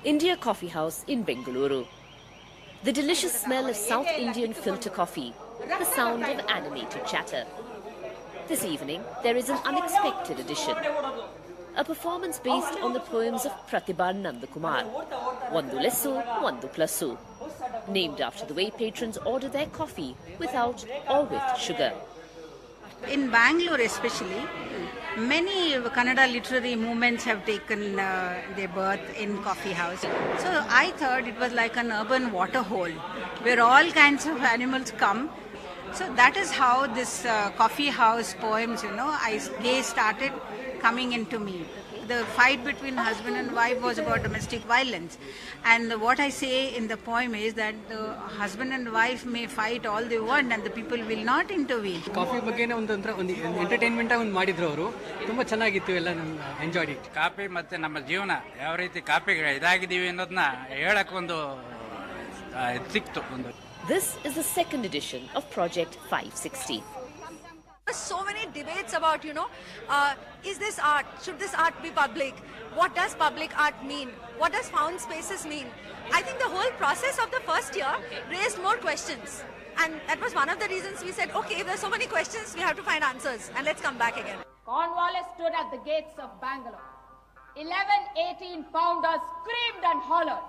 India Coffee House in Bengaluru. The delicious smell of South Indian filter coffee, the sound of animated chatter. This evening, there is an unexpected addition. A performance based on the poems of Pratibha Nandakumar, Vandu Lessu, Vandu Plassu, named after the way patrons order their coffee without or with sugar. In Bangalore especially, many Kannada literary movements have taken their birth in coffee house. So I thought it was like an urban water hole where all kinds of animals come. So that is how this coffee house poems, they started coming into me. The fight between husband and wife was about domestic violence. And what I say in the poem is that the husband and wife may fight all they want and the people will not intervene. Coffee ಬಗ್ಗೆನೇ ಒಂದು entertainment ಒಂದು ಮಾಡಿದ್ರು ಅವರು ತುಂಬಾ ಚೆನ್ನಾಗಿತ್ತು ಎಲ್ಲ enjoyed it coffee ಮತ್ತೆ ನಮ್ಮ ಜೀವನ ಯಾವ ರೀತಿ ಕಾಫಿ ಇದಾಗಿದ್ದೀವಿ ಅನ್ನೋದನ್ನ ಹೇಳಕ್ಕೆ ಒಂದು ಸಿಕ್ತು ಒಂದು. This is the second edition of Project 560. So many debates about, is this art? Should this art be public? What does public art mean? What does found spaces mean? I think the whole process of the first year raised more questions. And that was one of the reasons we said, okay, if there's so many questions, we have to find answers. And let's come back again. Cornwallis stood at the gates of Bangalore. 11-18 pounders screamed and hollered.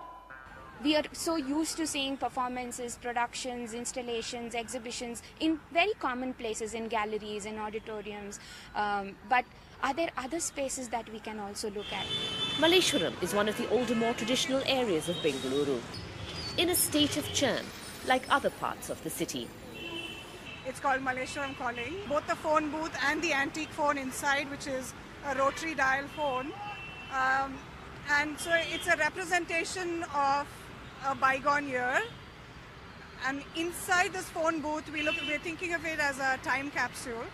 We are so used to seeing performances, productions, installations, exhibitions in very common places, in galleries, in auditoriums. But are there other spaces that we can also look at? Malleshwaram is one of the older, more traditional areas of Bengaluru, in a state of churn, like other parts of the city. It's called Malleshwaram Calling. Both the phone booth and the antique phone inside, which is a rotary dial phone. And so it's a representation of a bygone year, and inside this phone booth we're thinking of it as a time capsule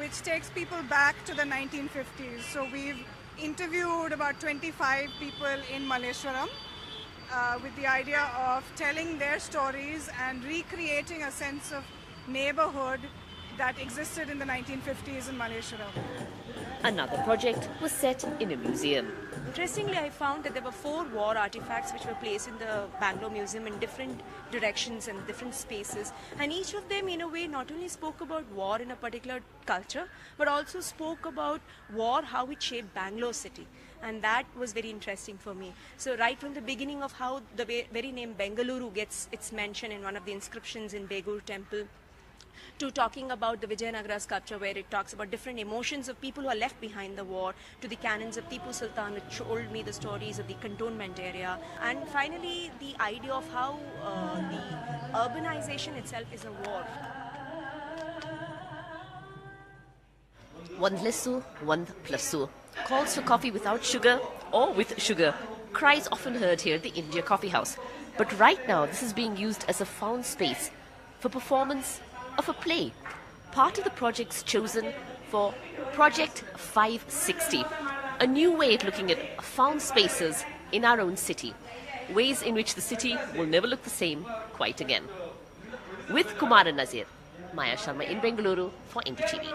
which takes people back to the 1950s. So we've interviewed about 25 people in Malleshwaram with the idea of telling their stories and recreating a sense of neighborhood that existed in the 1950s in Malleshwaram. Another project was set in a museum. Interestingly, I found that there were 4 war artifacts which were placed in the Bangalore Museum in different directions and different spaces. And each of them, in a way, not only spoke about war in a particular culture, but also spoke about war, how it shaped Bangalore city. And that was very interesting for me. So right from the beginning of how the very name Bengaluru gets its mention in one of the inscriptions in Beguru temple, to talking about the Vijayanagara sculpture where it talks about different emotions of people who are left behind the war, to the cannons of Tipu Sultan which told me the stories of the cantonment area, and finally the idea of how the urbanization itself is a war. Vandu Lessu, Vandu Plassu. Calls for coffee without sugar or with sugar. Cries often heard here at the India Coffee House. But right now this is being used as a found space for performance of a play, part of the projects chosen for Project 560, a new way of looking at found spaces in our own city, ways in which the city will never look the same quite again. With Kumar and Nazir, Maya Sharma in Bengaluru for NDTV.